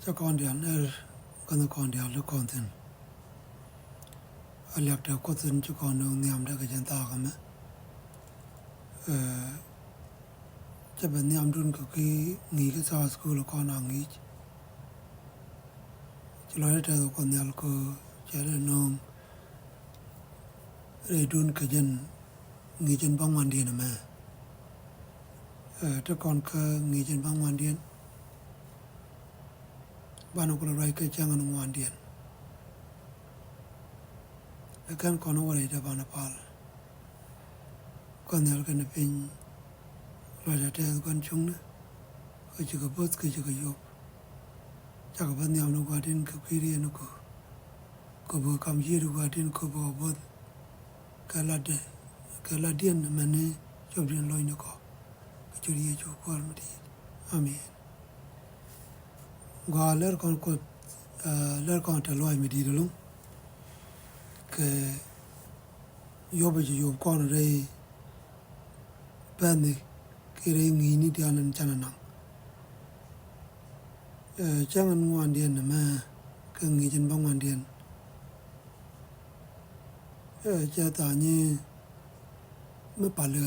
cho con đi ăn con đi ăn con tin anh lắc được con tin cho con nó niệm được cái chân ta cái mà cho bên niệm đun cái nghỉ cái sao school con ăn nghỉ cho lại đó con niệm có cho nên nó để đun cái chân nghỉ chân băng hoàn điện mà cho con cái nghỉ chân băng hoàn điện bạn nó có lại cái chân nó hoàn điện kan kono wale da bana pal kon yal kan pin la da te kon chung na ko chi ko bot ko chi ko yo cha ko ban yam no ga din ko kiri no ko bo kam ji ru ga din ko bo bot ka la dien na mane chob din loy no ko chu ri chu ko al mati amen ga ler kon ko ler kon ta loy mi di lo ke yo ba ji yo kon re bani kiri ngi ni dia nan chana nang changan nguan dian na ma ka ngi chen bang nguan dian cha ta ni me pa le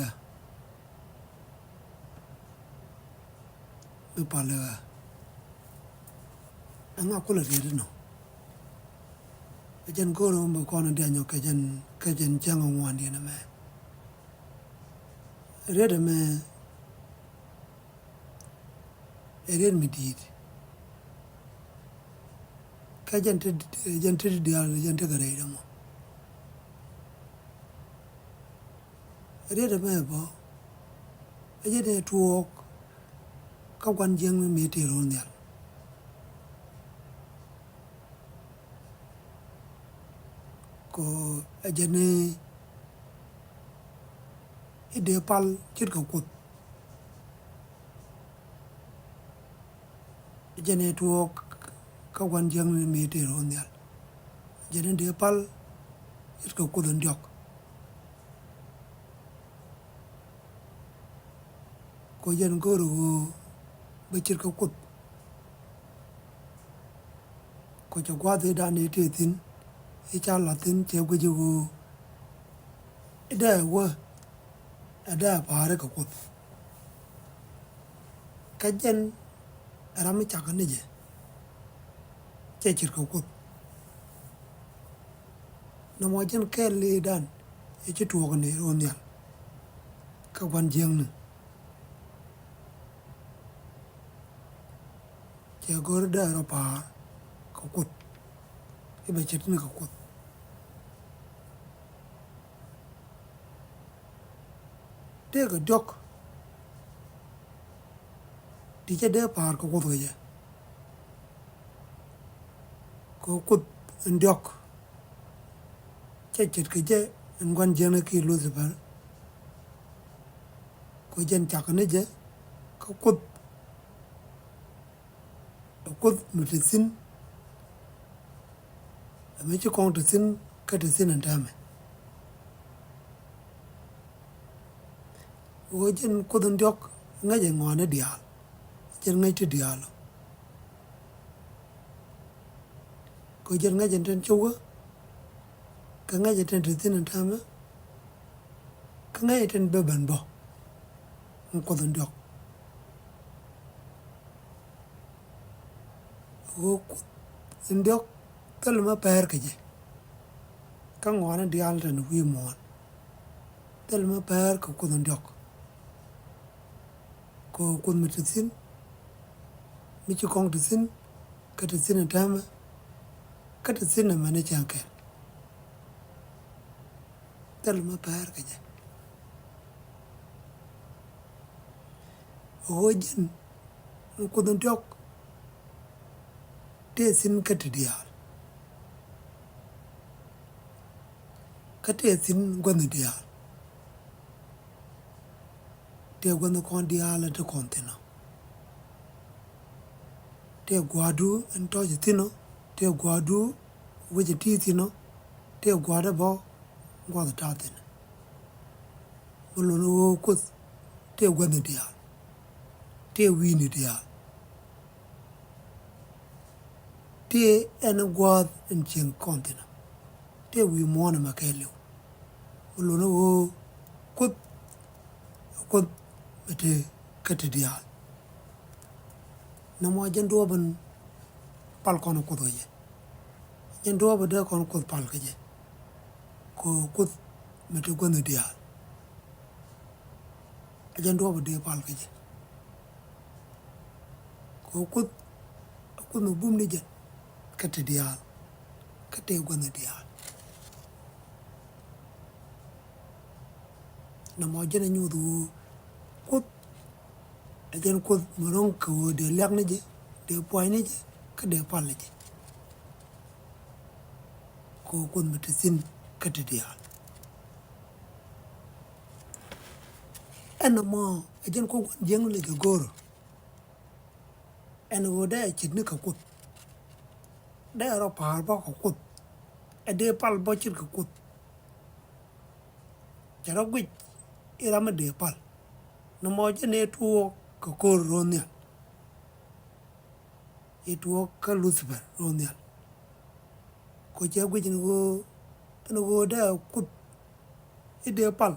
anga ko le de no chen ko ro mo ko na dia nyo ka chen chang nguan dian na ma re de me eren mi di ka jen te dia jen te gare da mo re de me bo je de tuok ka kwan jeng mi te ro nya ko je ne de pal chit ka kut je ne tuok ka kwan jeng mi te ro nya je ne de pal chit ka kut ndiok ko jen ko ru be chit ka kut ko cho kwa de da ne te tin e cha la tin che ko ju da wa ada pa re ka kut ka jen ra mi cha ka ne je che chit ka kut no mo jen ke le dan e chi tuok ne ro nya ka kwan jeng ne che gor da ro pa ka kut e be chit ne ka kut te ka dok ti che de par ka kut ge ko kut ndok che chit ke je ngwan jeng ne ki lu ze bar ko jen cha ka ne je ka kut nu te sin me chi kong te sin ka te sin an ta me o jen kut ndok nga je ngwane dia jen ngai te dia lo ko jen nga jen ten chu ka nga jen ten te sin an ta me ka nga jen be ban bo kut ndok o ndok kal ma per ke je ka ngwana dia al tan wi mon tel ma per ko kut ndok ko kut mi te sin mi chi kong te sin ka te sin an ta me ka te sin ma ne chan ke tel ma per ke je o jen kut ndok te sin ka te dia ka te sin gwan dia te gwan kon dia la te kon te no te gwadu en to je tino te gwadu we je ti tino te gwada bo gwada ta te no ko te gwan dia te wi ni dia te en god en chen kontina te wi mona makelo lo no kut kut bete kete dia na mo jen do ban pal kono ko doye jen do ba de kono ko pal ke je ko kut mete gono dia jen do ba de pal ke je ko kut no bum ni je kete dia kete gono dia na mo jen nyu du kut jen kut morong ko de lek ni je de poy ni je ke de pal ni je ko kut mete sin kete dia en mo jen ko jeng le goro en wo da chit ni ka kut da ro par ba ka kut e de pal bo chit ka kut jaro gwi ira ma de pal no mo je ne tuo ka ko ronya e tuo ka lucifer ronya ko je gwi ni go da kut e de pal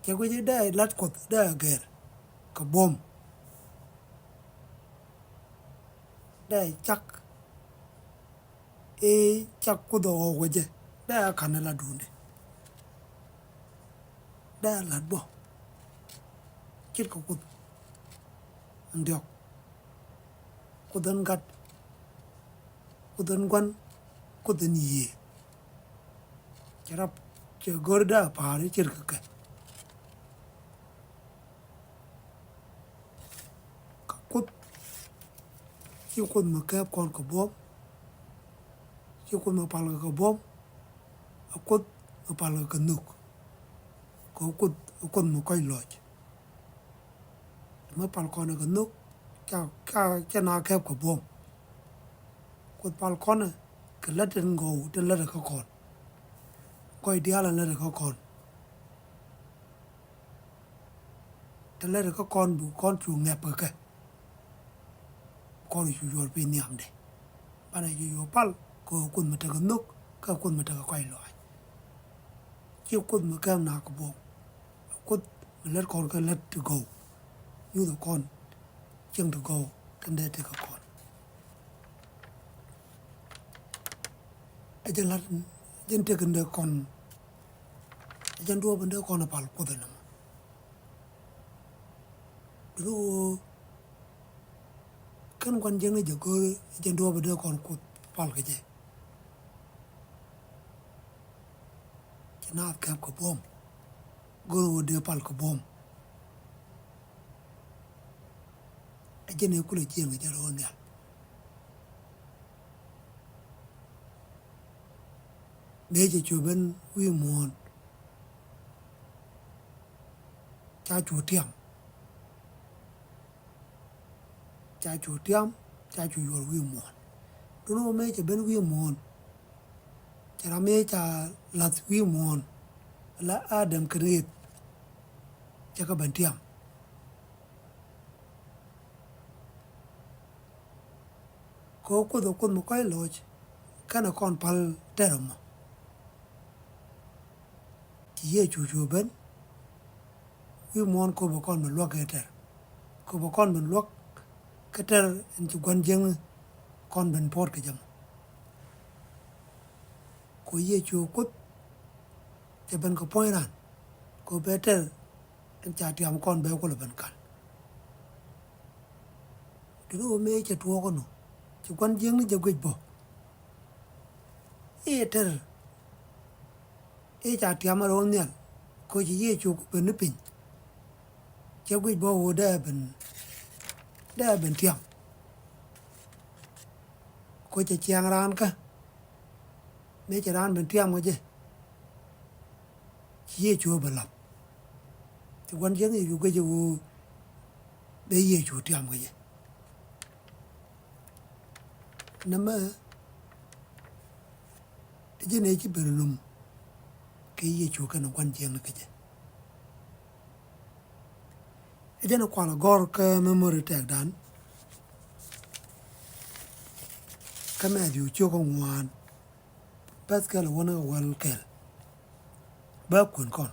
je gwi da lat kut da ger ka bom da chak e chak ku do go je da kan la dunde da la bo chit ka kut ndiok kudan gat kudan gwan kudan ye jarap che gorda pare chir ka kut chi kun ma ka kon ko bom chi kun ma pal ka bom a kut ma pal ka nuk ko kut kun ma koi loj ma pal kon ka nuk cha na ka ko bom kut pal kon ka laten go ten la ka kon koi dia la la ka kon ten la ka kon bu kon chu ngep ka kon chu yor pe niam de bana yu pal ko kun ma ta ka nuk ka kun ma ta ka koi loj chi kun ma ka na ka bom kut let kon ka let to go như là con chân được go trên đây thì có con ai chân lát chân thì cần được con chân đua bên đó con là bảo cô đây nè rồi kan quan chân này giờ cô chân đua bên đó con cô bảo cái gì chân nào kẹp cái bom guru dia bảo cái bom jene kule jenga jaro nya neje chuben wi mon cha chu tiam cha chu yor wi mon duno me che ben wi mon cha me cha lat wi mon la adam kret cha ka ban tiam ko ko do kun mo kai loj kana kon pal teram ti ye chu ben wi mon ko bo kon mo lo ke ter ko bo kon mo lo ke ter en chu gon jeng kon ben por ke jam ko ye chu kut te ben ko poiran ko beter en cha tiam kon be ko le ben kan do me che tuo ko no chu gon jeng ni je gwej bo e ter e cha tiam ro nyal ko ji ye chu ben ni pin che gwej bo wo da ben tiam ko che chiang ran ka me che ran ben tiam ko je ye chu ba lap chu gon jeng ni yu ge ju be ye chu tiam ko je nama jene ci bernum ke ye chu kana kwan jeng ke je jene kwala gor ka memory tag dan kama yu cho ko ngwan pas ka la wona wal kel ba kun kon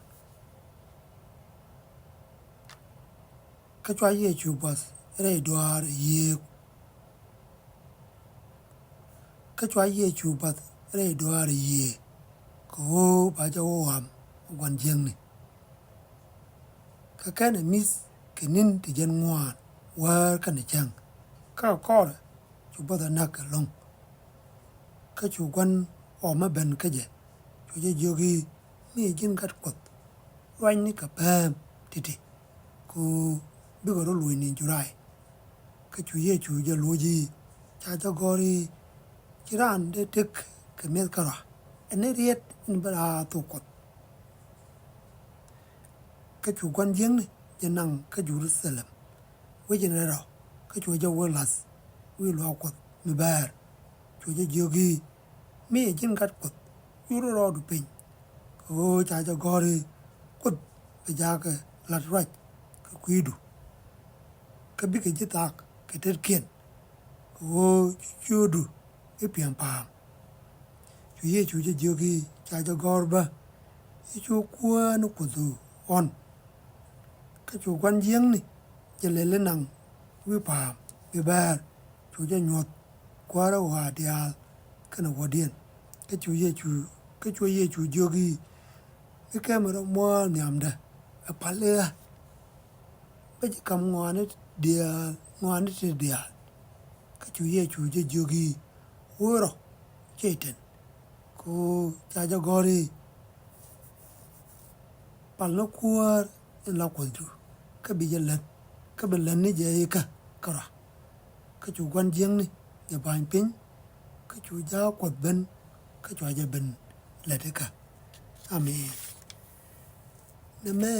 ka chwa ye chu bas re doar ye ka chwa ye chu bas re doar ye ko ba ja wo wam wan jeng ni ka kana mis kenin ti jen ngwan war kan chang ka ko chu ba da nak long ka chu gwan o ma ben ka je chu je jogi mi jin kat kot wan ni ka pam titi ku bi go lu ni jurai ka chu ye chu je lu ji cha cho gori chiran de tek ka me ka ra ene riet in bara to kot ka chu gwan jeng ni je nang ka Jerusalem we je na ra ka chu je wo las we lo kot mi bar chu je jogi mi jin kat kot yu ro du pin ko cha cho gori kot be ja ka lat rach ka kuidu ka bi ka jitak ka ter kien ko chudu e pian pa chu ye chu je jogi cha cho gorba e chu kwa no ku du on ka chu kwan jeng ni je le nang wi pa be bar chu je nyot kwa ra wa dia ka na wadien ka chu ye chu jogi e ka ma ro mo nyam da a pa le ba ji kam ngwane dia ngwane te dia ka chu ye chu je jogi wo ro cheten ko cha jo gori pal no kuar in la ko du ka bi je len ka be len ni je ka kara ka chu gwan jeng ni ya ban pin ka chu ja ko ben ka chu ja ben la de ka amen na me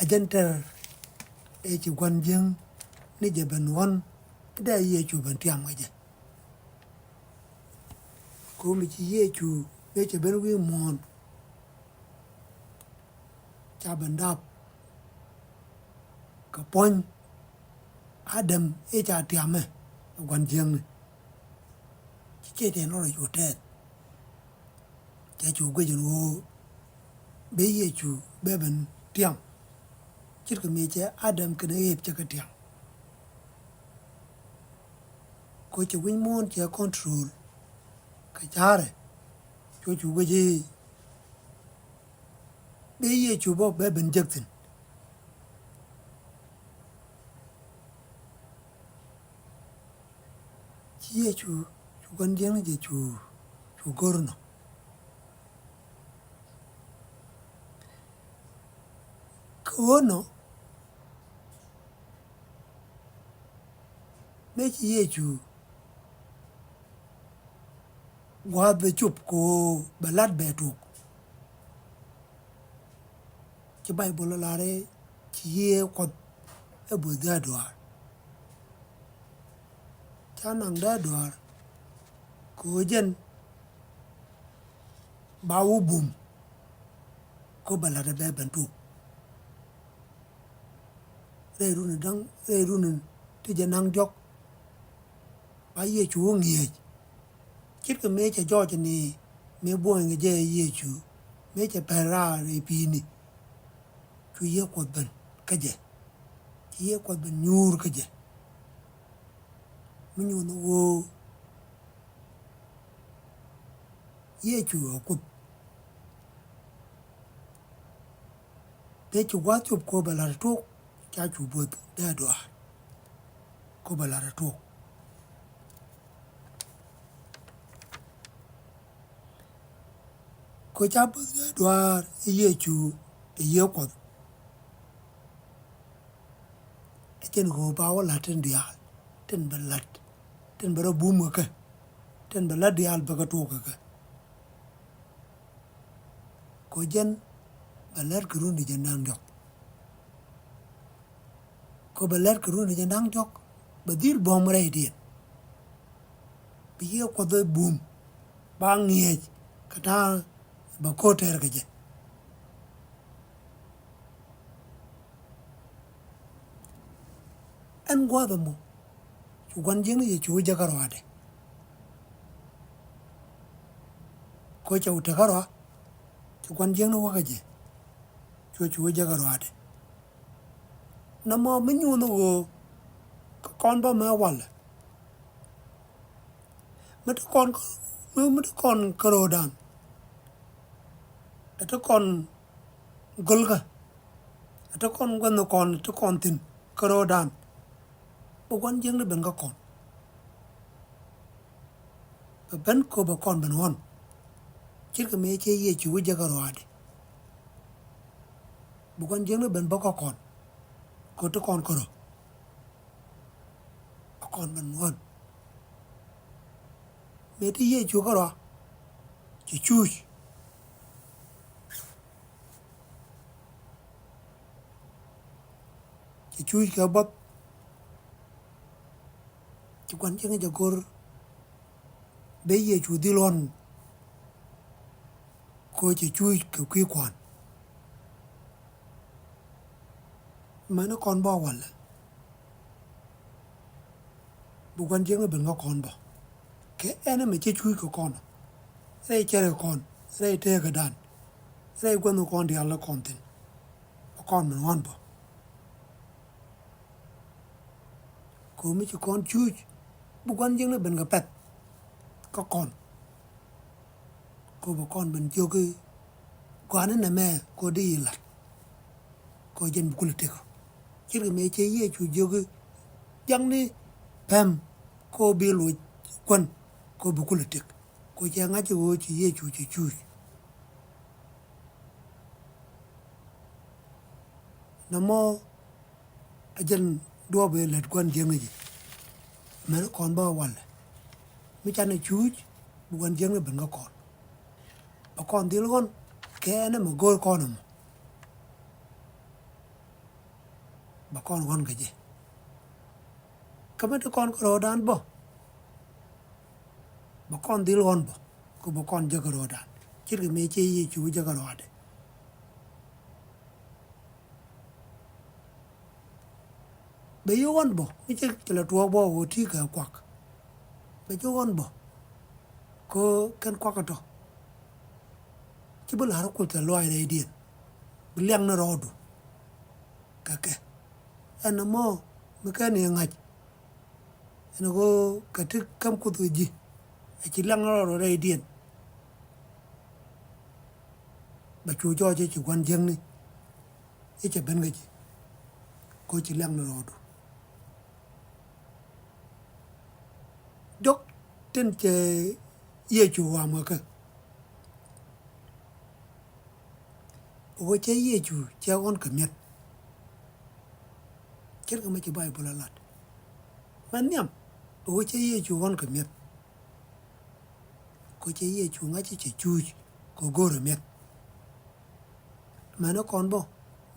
agenter e chi gwan jeng ni je ben won da ye chu ben tiam ga je ko mi chi ye chu me che ben wi mon cha ben dap ka pon Adam e cha tiam e gwan jeng ni chi che de no yu te cha chu gwe ju be ye chu be ben tiam chit ka mi che Adam ka ne ye cha ka tiam ko che win mon che control ka chare chu gwe ji be ye chu bo be ben jektin chi ye chu gwan jeng je chu gorno ko no me chi ye chu wa be chup ko balat be tu chi bai bolo la re chi ye ko e bu da do cha nang da do ko jen ba wu bum ko balat be ben tu re ru ni ti je nang jok ba ye chu ngie chit ka me che jo che ni me bo nge je ye chu me che para re pi ni chu ye ko ben ka je chi ye ko ben nyur ka je mu nyu no wo ye chu ko pe chu wa chu ko ba la tu cha chu bo da do ko ba la tu ko cha bo da do ye chu ye ko e chen go ba wa la ten dia ten ba lat ten ba bu mu ka ten ba la dia ba ka tu ka ko jen ba lar gru ni jen nang dok ko ba lar gru ni jen nang dok ba dil bom re di bi ye ko de bum ba ngie ka ta ba ko ter ka je an gwa da mo chu gwan jing ye chu ja ka ro de ko cha utakaro chu kwan jeng no wakaje chu jagaro ade na mo menyu no go kon ba ma wal met kon karodan ata kon golga ata kon gwano kon ata kon tin karodan bo kwan jeng no ben ga kon ben ko ba kon ben won chirka me che ye chu jagaro ade bo kwan jeng no ben ba ko kon ko to kon karo kon ben won me ti ye chu karo chi chu ka bab chi kwan jeng jagor be ye chu dilon ko chi chu ka kwi kwan mà nó còn bao quần là bu quan tiếng là bên có con bao cái em mà chơi chui của con đây chơi là con đây chơi cái đàn đây quan nó con thì là con tin con mình ngon bao cô mới cho con chui bu quan tiếng là bên cái pet có con cô bảo con mình chưa cái quán này mẹ cô đi là cô dân bu kulite ko chỉ cái mấy chế ye chủ vô cái dân đi pem cô bị lụi quân cô bu kulite cô chơi ngay chỗ chỉ ye chủ chỉ chui nằm mơ dân đua về lật quân dân này mà nó còn bao quần mấy cha này chui bu quân dân là bên có con bà con thì luôn cái nó mà gol con mà bà con ngon cái gì cái con có đàn bo bà con đi luôn bo cô bà con chưa có đàn chỉ cái mấy chế gì chú chưa có đàn bây giờ con bo mấy chế là tua bo hồ thi cả quạt bây giờ con bo có cái quạt cái đó chỉ bữa nào cũng phải loài này điên liang nó rồi cái anh mo mấy cái này ngay anh có cái thứ cam của tôi gì chỉ liang nó rồi đây điên bà chú cho chỉ quan dân đi ít chỉ bên cái gì cô chỉ liang nó rồi đốc trên chế ye chú vào mà cái ô chế ye chú cháu con cầm nhật chết cái mấy cái bài bồ lạt mà niệm ô chế ye chú con cầm nhật cô chế ye chú ngay chỉ chui cô gô rồi miệt mà nó còn bao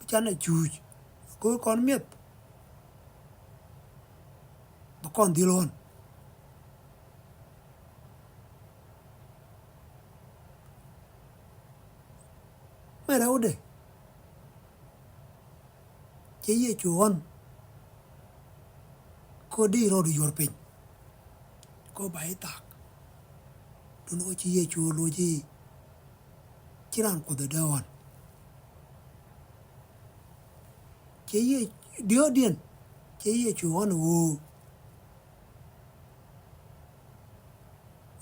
chán là chui cô còn miệt bà con đi luôn mày đâu để chế ye chú con cô đi rồi đi yorpin cô bay tạc đôi lúc chế ye chú lôi gì chỉ làm cô được đâu anh chế ye đứa điên chế ye chú con ô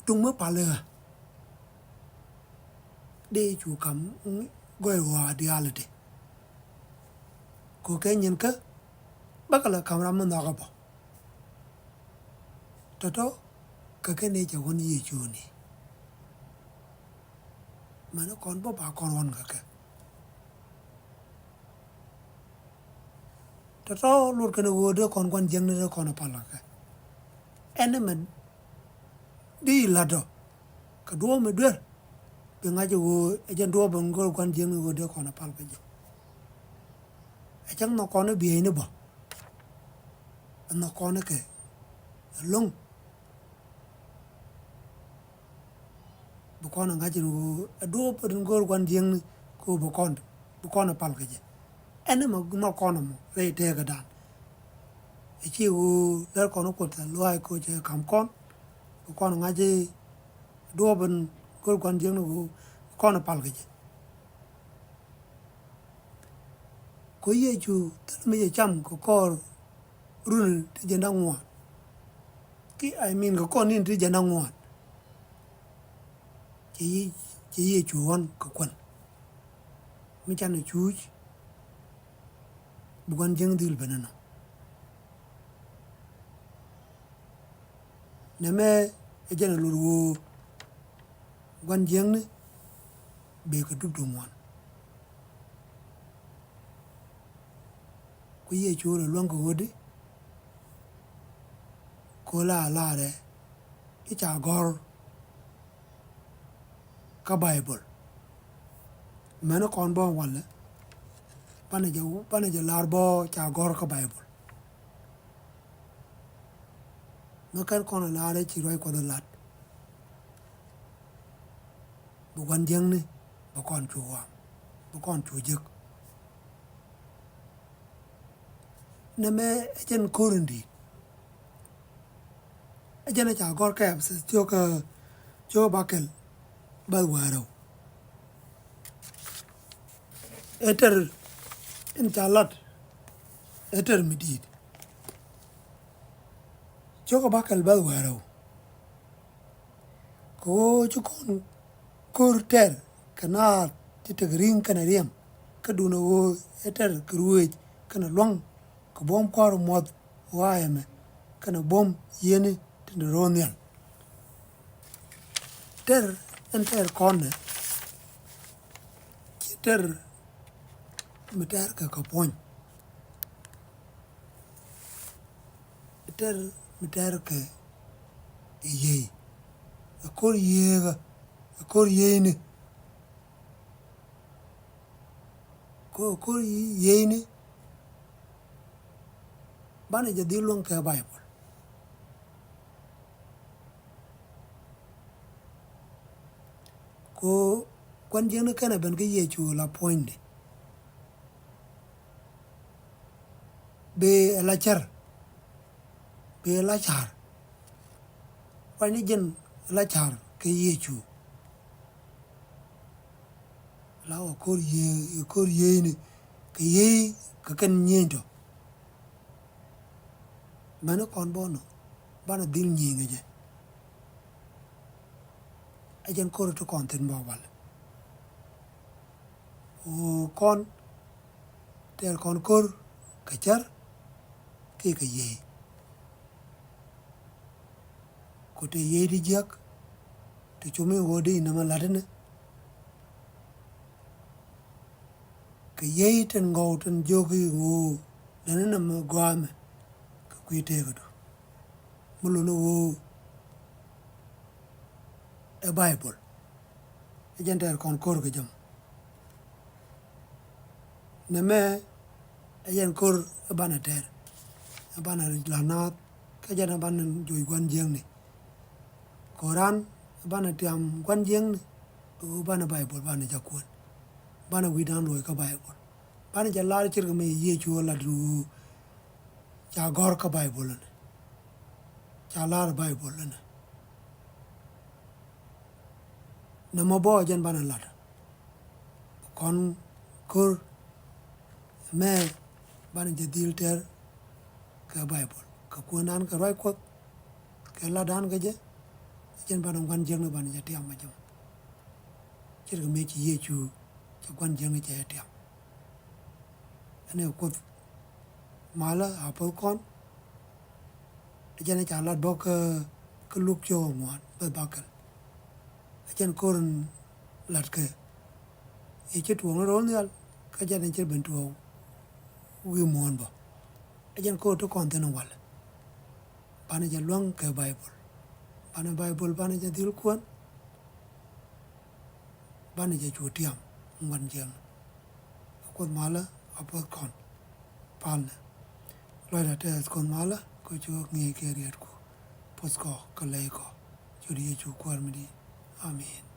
tung mất bà lừa đi chú cầm gọi hòa đi ăn đi cô cái nhân cơ bác là cầm ra mình nào gặp đó cái này cho con ye chú này mà nó còn bao bà con hòn cái đó luôn cái nó đứa con quan dân nó còn ở pala cái anh mình đi là đó cái đua mới đưa bên ngay chỗ dân đua bằng cái quan dân nó đứa còn ở pala cái gì chẳng nó còn nó bìa nữa bỏ nó còn nó cái lông bà con ở ngay chỗ đua bằng cái quan dân cô bà con ở pala cái gì anh mà nó con mà đây thế cái đàn chỉ có nó còn là loài cô chơi cầm con ngay chỗ đua bên ko kwan jeng no ko na pal ge ko ye chu tel me ye cham ko kor run ti je na ngwa ki I mean ko nin ti je na ngwa chỉ ye chu wan ko kwan mi chan chu bu kwan jeng dil benana na me e je na lu kwan jeng ne be ko dub dum wan ko ye chu lo long ko wodi ko la re ti cha gor ka bible mena kon bo wala pana ja larbo cha gor ka bible no kan kon la re chi roi ko da lat bu kwan jeng ne ba kon chu wa ba kon chu jek na me chen korendi ajana cha gor ka se cho bakel ba waro eter in chalat eter midid cho bakel ba waro ko chukon kurter kana ti tegrin kana riam kaduna wo eter kruoj kana long ko bom kor mod waeme kana bom yene tin ronial ter enter konne ter meter ka kapon ter meter ka ye akor yega akor yene ko yene bana jadi long ka bible ko kwan jeng ne kana ben ga ye chu la point be la char pani jen la char ke ye chu la ko ye ne ke ye ka kan nyento mana kon bono bana dil nyinga je ajen ko to konten bo wal o kon ter kon kor ka char ke ka ye ko te ye di jak te chume wodi na maladene ka ye ten go ten jogi wo dana na ma gwame ka kuite ko mulo no wo e bible ajen ter kon kor ka jam na me ajen kor bana ter bana lanat ka jana bana joy gwan jeng ni koran bana tiam gwan jeng ni bana bible bana jakun bana widan loy ka bible bana jallar chir me ye chu la du cha gor ka bible ne cha lar bible ne na mo bo jen bana lat kon kur me bana jadil ter ka bible ka kunan ka roi ko ka la dan ga je jen bana gwan jeng ne bana jatiam ma jam chir me chi ye chu cha gwan jeng ne cha jatiam ane ko mala apol kon jen cha lat bo ka luk cho ngwan ba bakal jen korn lat ke e che tuong ro nyal ka jen che ben tuo wi mon ba jen ko to kon ten wal bana ja long ke bible bana ja dil kon bana ja chu tiam ngwan jeng ko mala apol kon pan loy da te kon mala ko chu ngi ke riet ko pos ko ka le ko chu ri chu kwar mi di amen